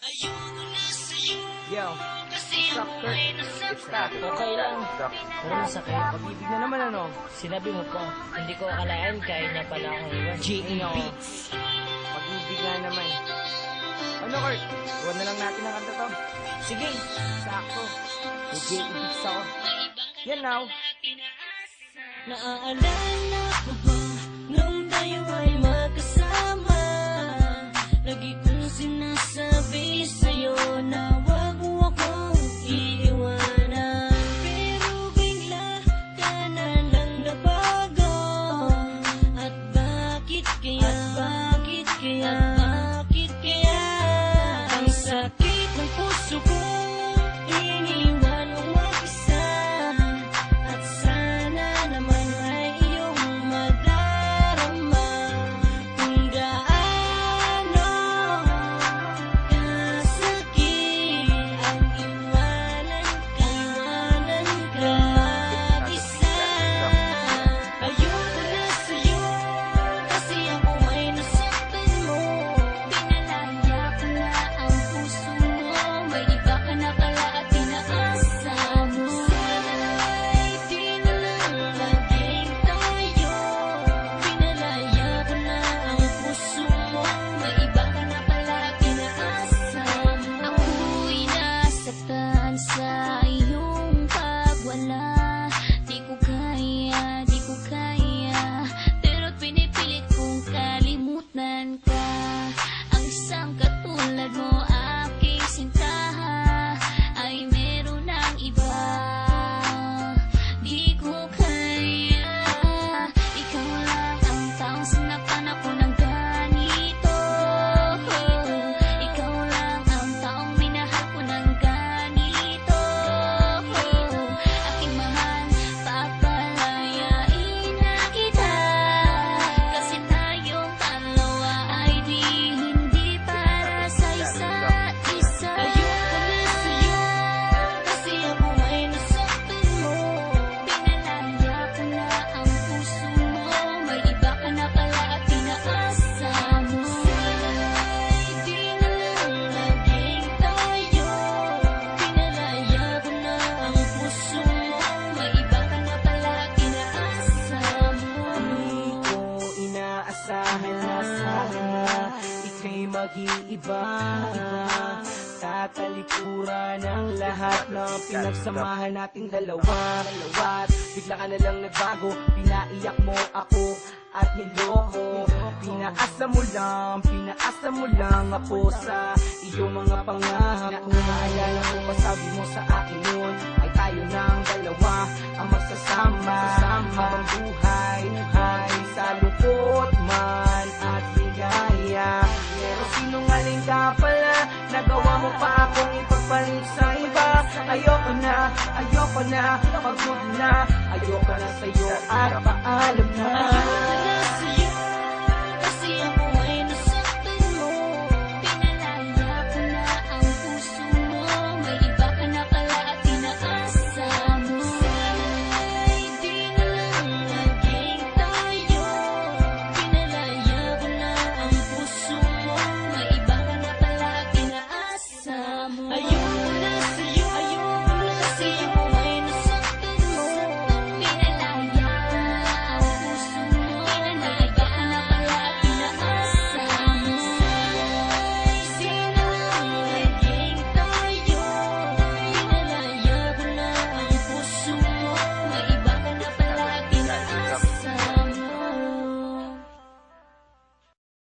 Yo, what's up, Kurt? It's that. Okay lang. Pero masakit. Pag-ibig na naman, ano? Sinabi mo pa, hindi ko akalain kaya niya pala akong iwan. G.A. Beats. Pag-ibig nga naman. Ano, Kurt? Iwan na lang natin ang kanta to. Sige. Sakto. May G.A. Beats ako. Yan now. Naaalala ko ba nung tayo ay magkasama? Lagi kong sinasabi sa'yo na wag mo akong iiwanan. Pero bigla ka na lang nabago. At bakit kaya? Bakit kaya? Bakit kaya? Ang sakit ng puso ko, iniwan mo mag-isa. At sana naman ay iyong madarama kung gaano kasakit ang iwanan ka mag-isa. Ayoko na sa'yo kasi ako ay nasaktan mo. Pinalaya ko na ang puso mo, may iba ka na pala at inaasa mo. Sana'y di na lang laging tayo. Pinalaya ko na ang puso mo, may iba ka na pala at inaasa mo. Ako'y nasaktan sa iyong pagwala. Di ko kaya, di ko kaya, pero't pinipilit kong kalimutan ka. Ang isang katulad mo, aking sinta, ay meron ng iba. Di ko kaya, ikaw lang ang taong sinaktan ako ng ganito. Ikaw lang ang taong minahal ko ng ganito. Aking mahal, papalayain na kita. Kasi tayong dalawa ay hindi para sa isa't isa. Ayoko na sa'yo kasi ako ay nasaktan mo. Pinalaya ko na ang puso mo, may iba ka na pala at inaasa mo. Sana'y di na lang laging tayo. Pinalaya ko na ang puso mo, may iba ka na pala at inaasa mo. Di ko inaasahan na ika'y mag-iiba. Tatalikuran ang lahat ng pinagsamahan nating dalawa. Bigla ka na lang nagbago, pinaiyak mo ako at niloko. Pinaasa mo lang ako sa iyong mga pangako. Naalala ko pa sabi mo sa akin noon ay tayo ng dalawa ang magsasama habang buhay sa lungkot man at ligaya. Pero sinungaling ka pala, nagawa mo pa akong ipagpalit sa iba. Ayoko na, pagod na, ayoko na sa'yo at paalam na.